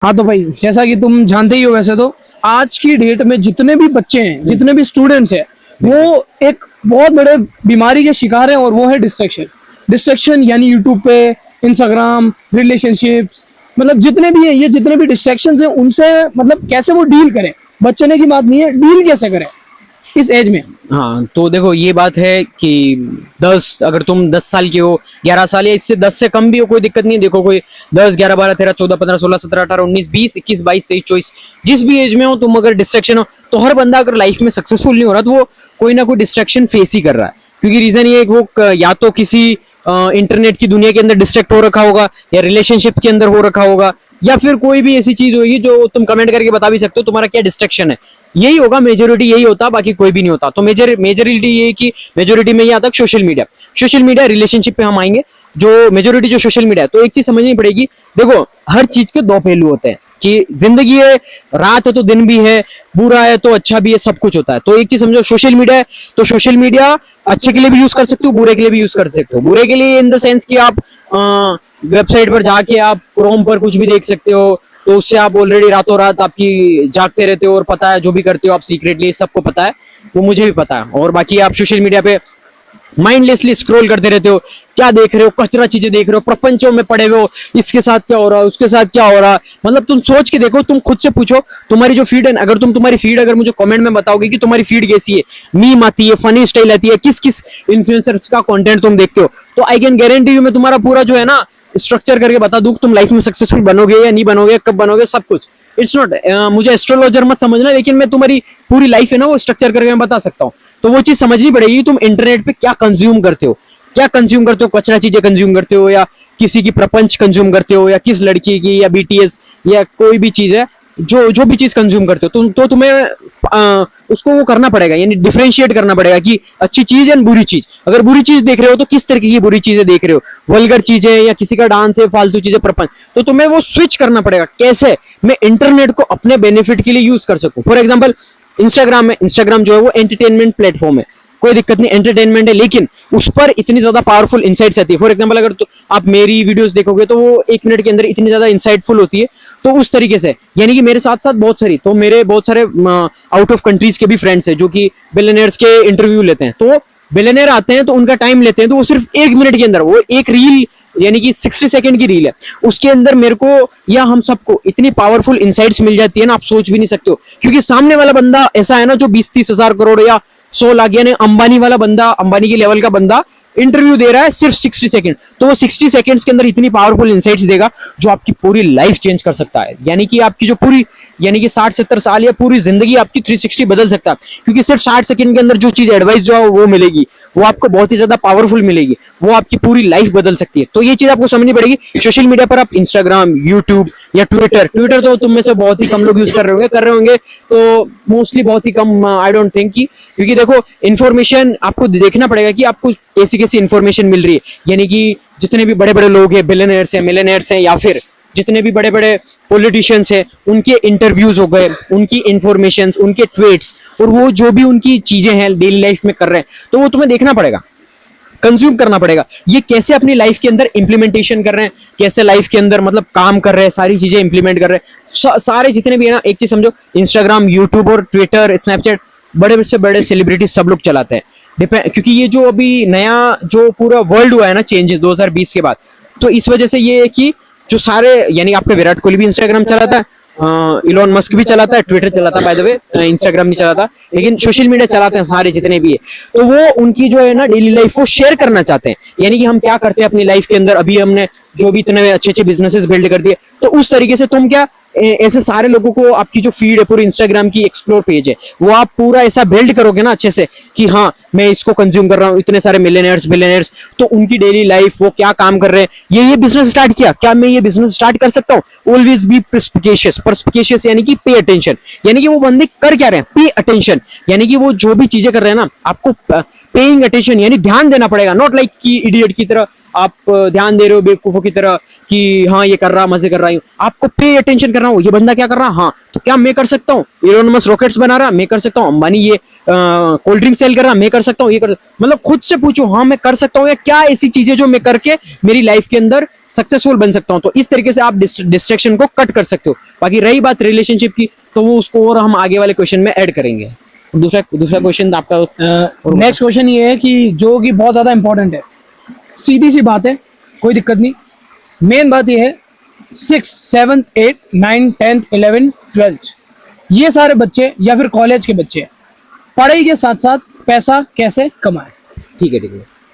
हाँ तो भाई, जैसा कि तुम जानते ही हो, वैसे तो आज की डेट में जितने भी बच्चे हैं, जितने भी स्टूडेंट्स हैं, वो एक बहुत बड़े बीमारी के शिकार हैं, और वो है डिस्ट्रैक्शन। डिस्ट्रैक्शन यानी यूट्यूब पे, इंस्टाग्राम, रिलेशनशिप्स, मतलब जितने भी है, ये जितने भी डिस्ट्रैक्शन हैं उनसे मतलब कैसे वो डील करें। बचने की बात नहीं है, डील कैसे करें इस एज में। हाँ, तो देखो ये बात है कि अगर तुम 10 साल के हो, 11 साल या इससे 10 से कम भी हो, कोई दिक्कत नहीं है। देखो कोई 10, 11, 12, 13, 14, 15, 16, 17, 18, 19, 20, 21, 22, 23, 24, जिस भी एज में हो तुम, अगर डिस्ट्रैक्शन हो, तो हर बंदा अगर लाइफ में सक्सेसफुल नहीं हो रहा तो वो कोई ना कोई डिस्ट्रैक्शन फेस ही कर रहा है। क्योंकि रीजन ये है कि वो या तो किसी इंटरनेट की दुनिया के अंदर डिस्ट्रैक्ट हो रखा होगा, या रिलेशनशिप के अंदर हो रखा होगा, या फिर कोई भी ऐसी चीज होगी जो तुम कमेंट करके बता भी सकते हो तुम्हारा क्या डिस्ट्रैक्शन है। यही होगा, मेजोरिटी यही होता, बाकी कोई भी नहीं होता। तो मेजोरिटी ये कि मेजोरिटी में ये आता है social media. Social media relationship पे हम आएंगे। जो मेजोरिटी जो सोशल मीडिया है, तो एक चीज समझनी पड़ेगी। देखो हर चीज के दो पहलू होते हैं, कि जिंदगी है, रात है तो दिन भी है, बुरा है तो अच्छा भी है, सब कुछ होता है। तो एक चीज समझो, सोशल मीडिया है तो सोशल मीडिया अच्छे के लिए भी यूज कर सकते हो, बुरे के लिए भी यूज कर सकते हो। बुरे के लिए इन द सेंस कि आप वेबसाइट पर जाके आप क्रोम पर कुछ भी देख सकते हो, तो उससे आप ऑलरेडी रातों रात आपकी जागते रहते हो, और पता है जो भी करते हो आप सीक्रेटली, सबको पता है, वो मुझे भी पता है। और बाकी आप सोशल मीडिया पे माइंडलेसली स्क्रॉल करते रहते हो, क्या देख रहे हो, कचरा चीजें देख रहे हो, प्रपंचों में पड़े हुए हो, इसके साथ क्या हो रहा है, उसके साथ क्या हो रहा है। मतलब तुम सोच के देखो, तुम खुद से पूछो, तुम्हारी जो फीड है, अगर तुम्हारी फीड अगर मुझे कमेंट में बताओगे कि तुम्हारी फीड कैसी है, मीम आती है, फनी स्टाइल आती है, किस किस इन्फ्लुएंसर्स का कंटेंट तुम देखते हो, तो आई कैन गारंटी यू, मैं तुम्हारा पूरा जो है ना स्ट्रक्चर करके बता दूं, तुम लाइफ में सक्सेसफुल बनोगे या नहीं बनोगे, कब बनोगे, सब कुछ। इट्स नॉट, मुझे एस्ट्रोलॉजर मत समझना, लेकिन मैं तुम्हारी पूरी लाइफ है ना वो स्ट्रक्चर करके मैं बता सकता हूँ। तो वो चीज समझनी पड़ेगी, तुम इंटरनेट पे क्या कंज्यूम करते हो, क्या कंज्यूम करते हो, कचरा चीजें कंज्यूम करते हो, या किसी की प्रपंच कंज्यूम करते हो, या किस लड़की की, या बीटीएस, या कोई भी चीज है, जो जो भी चीज कंज्यूम करते हो तुम, तो तुम्हें उसको वो करना पड़ेगा, यानी डिफरेंशिएट करना पड़ेगा कि अच्छी चीज है बुरी चीज। अगर बुरी चीज देख रहे हो तो किस तरीके की बुरी चीजें देख रहे हो, वल्गर चीजें, या किसी का डांस है, फालतू चीजें, प्रपंच, तो तुम्हें वो स्विच करना पड़ेगा, कैसे मैं इंटरनेट को अपने बेनिफिट के लिए यूज कर सकूं। फॉर एग्जाम्पल इंस्टाग्राम है, इंस्टाग्राम जो है वो एंटरटेनमेंट प्लेटफॉर्म है, कोई दिक्कत नहीं, एंटरटेनमेंट है, लेकिन उस पर इतनी ज्यादा पावरफुल इंसाइट्स आती है। फॉर एग्जांपल अगर तो आप मेरी वीडियोस देखोगे तो वो 1 मिनट के अंदर इतनी ज्यादा इंसाइटफुल होती है। तो उस तरीके से, यानी कि मेरे साथ साथ बहुत सारी, तो मेरे बहुत सारे आउट ऑफ कंट्रीज के भी फ्रेंड्स हैं जो कि बिलियनियर्स के इंटरव्यू लेते हैं। तो बिलियनियर आते हैं तो उनका टाइम लेते हैं, तो वो सिर्फ 1 मिनट के अंदर वो एक रील, यानी कि 60 सेकंड की रील है, उसके अंदर मेरे को या हम सबको इतनी पावरफुल इंसाइट्स मिल जाती है ना, आप सोच भी नहीं सकते हो। क्योंकि सामने वाला बंदा ऐसा है ना जो 20-30 हजार करोड़ या 100 लाख, यानी अंबानी वाला बंदा, अंबानी के लेवल का बंदा इंटरव्यू दे रहा है सिर्फ 60 सेकंड, तो वो 60 सेकंड्स के अंदर इतनी पावरफुल इंसाइट्स देगा जो आपकी पूरी लाइफ चेंज कर सकता है। यानी कि आपकी जो पूरी, यानी कि 60-70 साल या पूरी जिंदगी आपकी 360 बदल सकता है। क्योंकि सिर्फ 60 सेकंड के अंदर जो चीज एडवाइस जो है वो मिलेगी, वो आपको बहुत ही ज्यादा पावरफुल मिलेगी, वो आपकी पूरी लाइफ बदल सकती है। तो ये चीज आपको समझनी पड़ेगी। सोशल मीडिया पर आप इंस्टाग्राम, यूट्यूब या ट्विटर, ट्विटर तो तुम में से बहुत ही कम लोग यूज कर रहे होंगे, तो मोस्टली बहुत ही कम, आई डोंट थिंक कि, क्योंकि देखो इन्फॉर्मेशन आपको देखना पड़ेगा कि आपको कैसी कैसी इन्फॉर्मेशन मिल रही है। यानी कि जितने भी बड़े बड़े लोग हैं, बिलियनियर्स हैं, मिलियनियर्स हैं, या फिर जितने भी बड़े बड़े पॉलिटिशियंस हैं, उनके इंटरव्यूज हो गए, उनकी इंफॉर्मेशन, उनके ट्वीट्स, और वो जो भी उनकी चीजें हैं डेली लाइफ में कर रहे हैं, तो वो तुम्हें देखना पड़ेगा, कंज्यूम करना पड़ेगा। ये कैसे अपनी लाइफ के अंदर इंप्लीमेंटेशन कर रहे हैं, कैसे लाइफ के अंदर मतलब काम कर रहे हैं, सारी चीजें इंप्लीमेंट कर रहे हैं। सारे जितने भी है ना, एक चीज समझो, इंस्टाग्राम, यूट्यूब और ट्विटर, स्नैपचैट, बड़े से बड़े सेलिब्रिटी सब लोग चलाते हैं। डिपेंड, क्योंकि ये जो अभी नया जो पूरा वर्ल्ड हुआ है ना चेंजेस 2020 के बाद, तो इस वजह से ये है कि जो सारे, यानी आपका विराट कोहली भी इंस्टाग्राम चलाता है, इलॉन मस्क भी चलाता है, ट्विटर चलाता है, बाय द वे इंस्टाग्राम नहीं चलाता, लेकिन सोशल मीडिया चलाते हैं सारे जितने भी है। तो वो उनकी जो है ना डेली लाइफ को शेयर करना चाहते हैं, यानी कि हम क्या करते हैं अपनी लाइफ के अंदर, अभी हमने जो भी इतने अच्छे अच्छे बिजनेसेस बिल्ड कर दिए, तो उस तरीके से तुम क्या ऐसे सारे लोगों को, आपकी जो फीड है पूरी इंस्टाग्राम की एक्सप्लोर पेज है, वो आप पूरा ऐसा बिल्ड करोगे ना अच्छे से कि हाँ मैं इसको कंज्यूम कर रहा हूँ, इतने सारे मिलियनेयर्स, बिलियनेयर्स, तो उनकी डेली लाइफ, वो क्या काम कर रहे हैं, ये बिजनेस स्टार्ट किया, क्या मैं ये बिजनेस स्टार्ट कर सकता हूँ। ऑलवेज बी पर्सपिकेशियस, पर्सपिकेशियस यानी कि पे अटेंशन, यानी कि वो बंदे कर क्या रहे हैं, पे अटेंशन, यानी कि वो जो भी चीजें कर रहे हैं ना, आपको पेइंग अटेंशन, यानी ध्यान देना पड़ेगा। नॉट लाइक कि इडियट की तरह आप ध्यान दे रहे हो बेवकूफों की तरह कि हाँ ये कर रहा, मजे कर रहा हूँ, आपको पे अटेंशन करना हो, ये बंदा क्या कर रहा, हाँ तो क्या मैं कर सकता हूँ, इलोन मस्क रॉकेट्स बना रहा, मैं कर सकता हूँ, अंबानी ये कोल्ड ड्रिंक सेल कर रहा, मैं कर सकता हूँ, ये कर, मतलब खुद से पूछो हाँ मैं कर सकता हूँ, या क्या ऐसी चीजें जो मैं करके मेरी लाइफ के अंदर सक्सेसफुल बन सकता हूँ। तो इस तरीके से आप डिस्ट्रैक्शन को कट कर सकते हो। बाकी रही बात रिलेशनशिप की, तो वो उसको और हम आगे वाले क्वेश्चन में ऐड करेंगे। दूसरा क्वेश्चन आपका नेक्स्ट क्वेश्चन ये है कि जो कि बहुत ज्यादा इंपॉर्टेंट है, सीधी सी बात है, कोई दिक्कत नहीं। मेन बात ये है 6th 7th 8th 9th 10th 11th 12th ये सारे बच्चे या फिर कॉलेज के बच्चे पढ़ाई के साथ साथ पैसा कैसे कमाएं। ठीक है।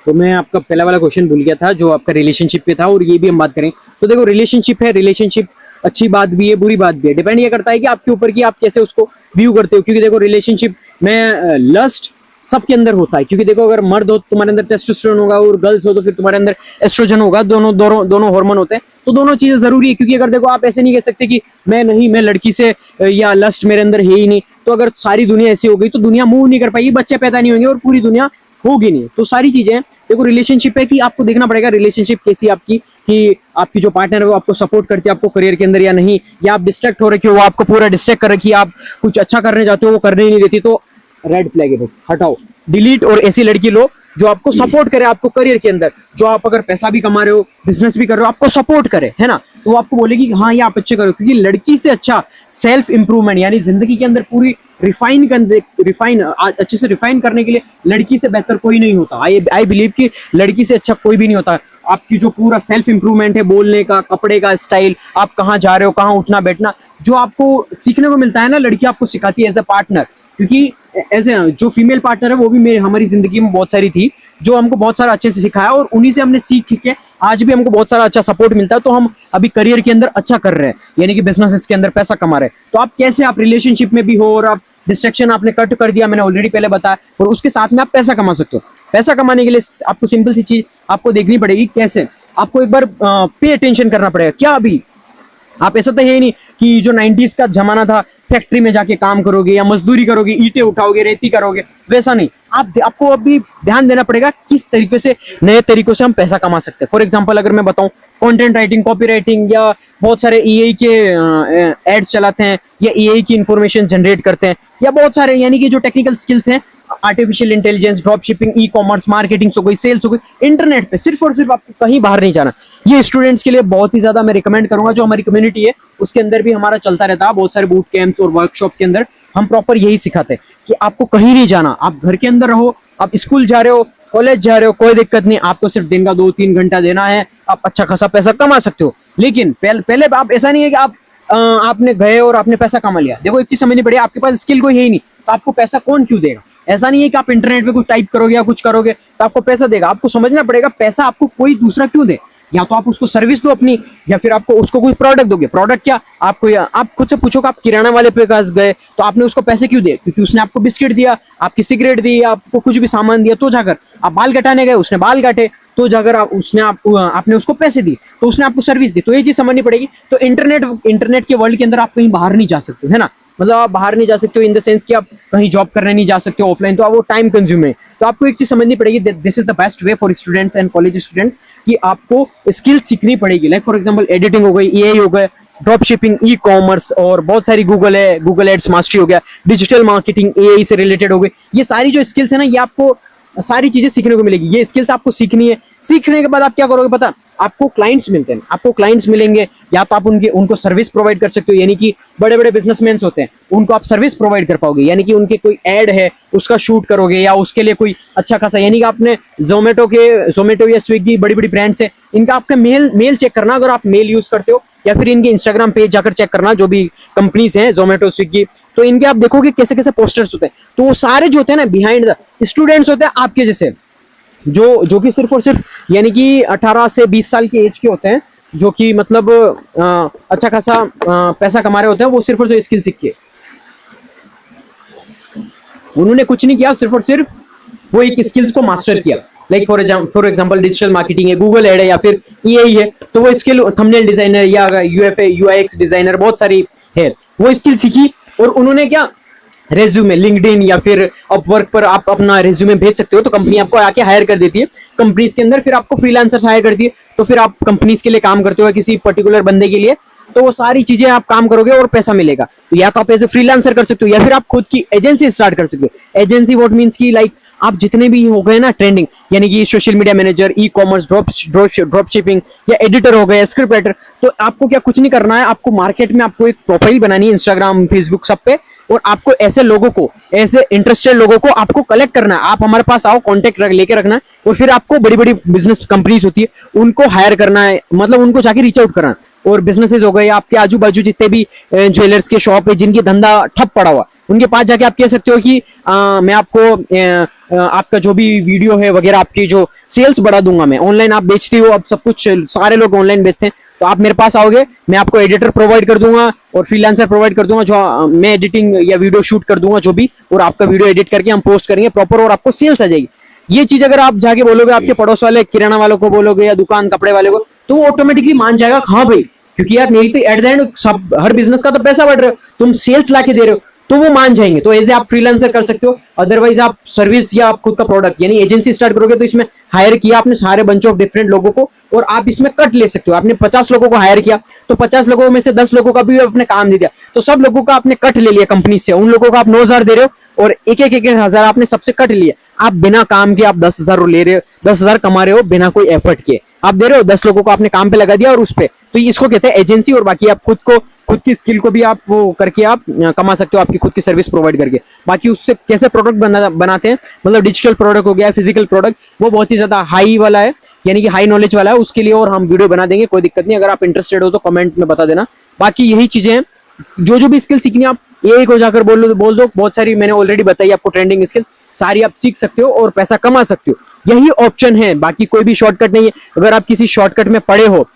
तो मैं आपका पहला वाला क्वेश्चन भूल गया था जो आपका रिलेशनशिप पे था, और ये भी हम बात करें। तो देखो रिलेशनशिप है, रिलेशनशिप अच्छी बात भी है बुरी बात भी है, डिपेंड ये करता है कि आपके ऊपर कि आप कैसे उसको व्यू करते हो। क्योंकि देखो रिलेशनशिप में लस्ट सबके अंदर होता है, क्योंकि देखो अगर मर्द हो तो तुम्हारे अंदर टेस्टोस्टेरोन होगा, और गर्ल्स हो तो फिर तुम्हारे अंदर एस्ट्रोजन होगा। दोनों हार्मोन होते हैं, तो दोनों चीजें जरूरी है। क्योंकि अगर देखो आप ऐसे नहीं कह सकते कि मैं लड़की से या लस्ट मेरे अंदर है ही नहीं। तो अगर सारी दुनिया ऐसी हो गई तो दुनिया मूव नहीं कर पाएगी, बच्चे पैदा नहीं होंगे और पूरी दुनिया होगी नहीं। तो सारी चीजें देखो रिलेशनशिप है कि आपको देखना पड़ेगा रिलेशनशिप कैसी आपकी, कि आपकी जो पार्टनर है वो आपको सपोर्ट करती है आपको करियर के अंदर या नहीं, या आप डिस्ट्रैक्ट हो रहे हो, वो आपको पूरा डिस्ट्रैक्ट कर रखी है, आप कुछ अच्छा करने जाते हो वो करने ही नहीं देती। तो रेड फ्लैग है, हटाओ, डिलीट। और ऐसी लड़की लो जो आपको सपोर्ट करे आपको करियर के अंदर, जो आप अगर पैसा भी कमा रहे हो बिजनेस भी कर रहे हो आपको सपोर्ट करे, है ना। तो वो आपको बोलेगी कि हाँ ये आप अच्छे करो। क्योंकि लड़की से अच्छा सेल्फ इंप्रूवमेंट यानी जिंदगी के अंदर पूरी अच्छे से रिफाइन करने के लिए लड़की से बेहतर कोई नहीं होता। आई बिलीव कि लड़की से अच्छा कोई भी नहीं होता। आपकी जो पूरा सेल्फ इंप्रूवमेंट है, बोलने का, कपड़े का स्टाइल, आप कहाँ जा रहे हो, कहाँ उठना बैठना, जो आपको सीखने को मिलता है ना, लड़की आपको सिखाती है एज ए पार्टनर। क्योंकि एज ए जो फीमेल पार्टनर है वो भी हमारी जिंदगी में बहुत सारी थी, जो हमको बहुत सारा अच्छे से सिखाया, और उन्हीं से हमने सीख के आज भी हमको बहुत सारा अच्छा सपोर्ट मिलता है। तो हम अभी करियर के अंदर अच्छा कर रहे हैं, यानी कि बिजनेस के अंदर पैसा कमा रहे हैं। तो आप कैसे, आप रिलेशनशिप में भी हो और आप डिस्ट्रैक्शन आपने कट कर दिया, मैंने ऑलरेडी पहले बताया, और उसके साथ में आप पैसा कमा सकते हो। पैसा कमाने के लिए आपको सिंपल सी चीज आपको देखनी पड़ेगी। कैसे? आपको एक बार पे अटेंशन करना पड़ेगा। क्या अभी आप ऐसा तो है ही नहीं कि जो 90s का जमाना था फैक्ट्री में जाके काम करोगे या मजदूरी करोगे, ईंटें उठाओगे, रेती करोगे, वैसा नहीं। आपको अभी ध्यान देना पड़ेगा किस तरीके से, नए तरीकों से हम पैसा कमा सकते हैं। फॉर एग्जांपल अगर मैं बताऊं, कंटेंट राइटिंग, कॉपी राइटिंग, या बहुत सारे ईआई के एड्स चलाते हैं, या ईआई की इंफॉर्मेशन जनरेट करते हैं, या बहुत सारे यानी कि जो टेक्निकल स्किल्स हैं, artificial intelligence, drop shipping, e commerce, marketing हो गई, सेल्स हो गई, इंटरनेट पे सिर्फ और सिर्फ आपको कहीं बाहर नहीं जाना। ये स्टूडेंट्स के लिए बहुत ही ज्यादा मैं रिकमेंड करूंगा। जो हमारी कम्युनिटी है उसके अंदर भी हमारा चलता रहता है बहुत सारे बूट कैंप्स और वर्कशॉप के अंदर हम प्रॉपर यही सिखाते हैं कि आपको कहीं नहीं जाना, आप घर के अंदर रहो, आप स्कूल जा रहे हो, कॉलेज जा रहे हो, कोई दिक्कत नहीं, आपको सिर्फ दिन का 2-3 घंटा देना है, आप अच्छा खासा पैसा कमा सकते हो। लेकिन पहले आप ऐसा नहीं है कि आपने गए और आपने पैसा कमा लिया। देखो एक चीज समझनी पड़ेगी, आपके पास स्किल कोई है ही नहीं तो आपको पैसा कौन क्यों देगा। ऐसा नहीं है कि आप इंटरनेट पे कुछ टाइप करोगे या कुछ करोगे तो आपको पैसा देगा। आपको समझना पड़ेगा पैसा आपको कोई दूसरा क्यों दे। या तो आप उसको सर्विस दो अपनी, या फिर आपको उसको कोई प्रोडक्ट दोगे। प्रोडक्ट क्या, आप खुद से पूछो कि आप किराना वाले पे पास गए तो आपने उसको पैसे क्यों दिए? क्योंकि उसने आपको बिस्किट दिया, आपकी सिगरेट दी, आपको कुछ भी सामान दिया, तो जाकर आप बाल कटाने गए, उसने बाल काटे, तो जाकर आपने उसको पैसे दिए, तो उसने आपको सर्विस दी। तो ये चीज समझनी पड़ेगी। तो इंटरनेट के वर्ल्ड के अंदर आप कहीं बाहर नहीं जा सकते, है ना। मतलब आप बाहर नहीं जा सकते हो इन द सेंस कि आप कहीं जॉब करने नहीं जा सकते हो ऑफलाइन, तो आप वो टाइम कंज्यूम है। तो आपको एक चीज समझनी पड़ेगी, this is the best way for students and college student, कि आपको स्किल सीखनी पड़ेगी। लाइक फॉर एग्जांपल एडिटिंग हो गई, एआई हो गया, ड्रॉप शिपिंग, ई कॉमर्स, और बहुत सारी गूगल है, गूगल एड्स मास्टरी हो गया, डिजिटल मार्केटिंग एआई से रिलेटेड हो गई। ये सारी जो स्किल्स है ना, ये आपको सारी चीजें सीखने को मिलेगी। ये स्किल्स आपको सीखनी है। सीखने के बाद आप क्या करोगे पता, आपको क्लाइंट्स मिलते हैं, आपको क्लाइंट्स मिलेंगे, या तो आप उनको सर्विस प्रोवाइड कर सकते हो। यानी कि बड़े बड़े बिजनेसमैन होते हैं, उनको आप सर्विस प्रोवाइड कर पाओगे। यानी कि उनके कोई एड है उसका शूट करोगे, या उसके लिए कोई अच्छा खासा, यानी कि आपने जोमेटो या स्विगी, बड़ी बड़ी ब्रांड्स है, इनका आपका मेल चेक करना, अगर आप मेल यूज करते हो, या फिर इनके इंस्टाग्राम पेज जाकर चेक करना, जो भी कंपनीज हैं जोमेटो, स्विगी, तो इनके आप देखोगे कैसे कैसे पोस्टर्स होते हैं। तो वो सारे जो होते हैं ना बिहाइंड द स्टूडेंट्स होते हैं आपके जैसे, जो कि सिर्फ और सिर्फ यानी कि 18 से 20 साल की एज के होते हैं, जो कि मतलब अच्छा खासा पैसा कमा रहे होते हैं। वो सिर्फ और सिर्फ स्किल सीख के, उन्होंने कुछ नहीं किया, सिर्फ और सिर्फ वो एक स्किल्स को मास्टर किया। Like for example digital marketing है, गूगल एड है, या फिर ईआई है, तो वो स्किल थंबनेल डिजाइनर या यूएक्स डिजाइनर बहुत सारी है, वो स्किल सीखी। और उन्होंने क्या, रेज्यूमे लिंक्डइन या फिर अपवर्क पर आप अपना रेज्यूमे भेज सकते हो, तो कंपनी आपको आके हायर कर देती है कंपनीज के अंदर। फिर आपको फ्रीलांसर्स हायर करती है, तो फिर आप कंपनीज के लिए काम करते हो किसी पर्टिकुलर बंदे के लिए, तो वो सारी चीजें आप काम करोगे और पैसा मिलेगा। तो या तो आप एज ए फ्रीलांसर कर सकते हो, या फिर आप खुद की एजेंसी स्टार्ट कर सकते हो। एजेंसी व्हाट मींस की, लाइक आप जितने भी हो गए ना ट्रेंडिंग, यानी कि social media manager, e commerce, drop shipping या एडिटर हो गए, स्क्रिप्ट राइटर, तो आपको क्या कुछ नहीं करना है, आपको मार्केट में आपको एक प्रोफाइल बनानी है इंस्टाग्राम, फेसबुक, सब पे, और आपको ऐसे लोगों को, ऐसे इंटरेस्टेड लोगों को आपको कलेक्ट करना है। आप हमारे पास आओ, कॉन्टेक्ट लेके रखना है, और फिर आपको बड़ी बड़ी बिजनेस कंपनीज होती है उनको हायर करना है, मतलब उनको जाके रीच आउट करना है। और बिजनेसेस हो गए, आपके आजू बाजू जितने भी ज्वेलर्स के शॉप है जिनकी धंधा ठप पड़ा हुआ, उनके पास जाके आप कह सकते हो कि मैं आपको आपका जो भी वीडियो है वगैरह, आपकी जो सेल्स बढ़ा दूंगा मैं। ऑनलाइन आप बेचते हो, अब सब कुछ सारे लोग ऑनलाइन बेचते हैं, तो आप मेरे पास आओगे, मैं आपको एडिटर प्रोवाइड कर दूंगा और फ्रीलांसर प्रोवाइड कर दूंगा, जो मैं एडिटिंग या वीडियो शूट कर दूंगा जो भी, और आपका वीडियो एडिट करके हम पोस्ट करेंगे प्रॉपर, और आपको सेल्स आ जाएगी। ये चीज अगर आप जाके बोलोगे आपके पड़ोस वाले किराना वालों को बोलोगे या दुकान कपड़े वाले को, तो वो ऑटोमेटिकली मान जाएगा, हाँ भाई, क्योंकि यार मेरी तो एट द एंड सब हर बिजनेस का तो पैसा बढ़ रहा है, तुम सेल्स लाके दे रहे हो, तो वो मान जाएंगे। तो एज ए आप फ्रीलांसर कर सकते हो, अदरवाइज आप सर्विस या आप खुद का प्रोडक्ट यानी एजेंसी स्टार्ट करोगे, तो इसमें हायर किया आपने सारे बंच ऑफ डिफरेंट लोगों को, और आप इसमें कट ले सकते हो। आपने 50 लोगों को हायर किया, तो 50 लोगों में से 10 लोगों का भी आपने काम दे दिया, तो सब लोगों का आपने कट ले लिया कंपनी से। उन लोगों को आप 9,000 दे रहे हो और एक हजार आपने सबसे कट लिया। आप बिना काम के आप 10,000 ले रहे हो, 10,000 कमा रहे हो बिना कोई एफर्ट किए। आप दे रहे हो 10 लोगों को आपने काम पे लगा दिया, और उस पे, तो इसको कहते हैं एजेंसी। और बाकी आप खुद की स्किल को भी आप वो करके आप कमा सकते हो, आपकी खुद की सर्विस प्रोवाइड करके। बाकी उससे कैसे प्रोडक्ट बनाते हैं, मतलब डिजिटल प्रोडक्ट हो गया, फिजिकल प्रोडक्ट, वो बहुत ही ज्यादा हाई वाला है, यानी कि हाई नॉलेज वाला है, उसके लिए और हम वीडियो बना देंगे, कोई दिक्कत नहीं। अगर आप इंटरेस्टेड हो तो कमेंट में बता देना। बाकी यही चीजें हैं, जो भी स्किल सीखनी है आप एक हो जाकर बोल दो, बहुत सारी मैंने ऑलरेडी बताई आपको ट्रेंडिंग स्किल, सारी आप सीख सकते हो और पैसा कमा सकते हो। यही ऑप्शन है, बाकी कोई भी शॉर्टकट नहीं है। अगर आप किसी शॉर्टकट में पड़े हो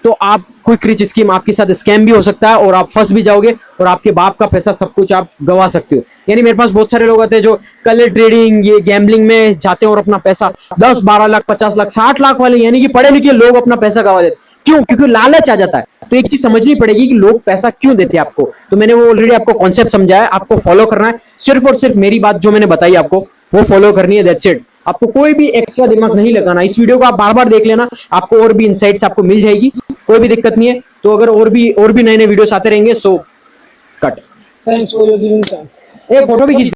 तो आप क्विक रिच स्कीम, आपके साथ स्कैम भी हो सकता है और आप फंस भी जाओगे, और आपके बाप का पैसा सब कुछ आप गवा सकते हो। यानी मेरे पास बहुत सारे लोग आते हैं जो कलर ट्रेडिंग, ये गैम्बलिंग में जाते हैं और अपना पैसा 10, 12 लाख, 50 लाख, 60 लाख वाले, यानी कि पढ़े लिखे लोग अपना पैसा गवा देते। क्यों? क्योंकि लालच आ जाता है। तो एक चीज समझनी पड़ेगी कि लोग पैसा क्यों देते हैं आपको। तो मैंने वो ऑलरेडी आपको कॉन्सेप्ट समझाया, आपको फॉलो करना है, सिर्फ और सिर्फ मेरी बात जो मैंने बताई आपको वो फॉलो करनी है, दैट्स इट। आपको कोई भी एक्स्ट्रा दिमाग नहीं लगाना। इस वीडियो को आप बार बार देख लेना, आपको और भी इनसाइट्स आपको मिल जाएगी, कोई भी दिक्कत नहीं है। तो अगर और भी नए नए वीडियोस आते रहेंगे, so cut. Thanks for your giving time. एक फोटो भी खींच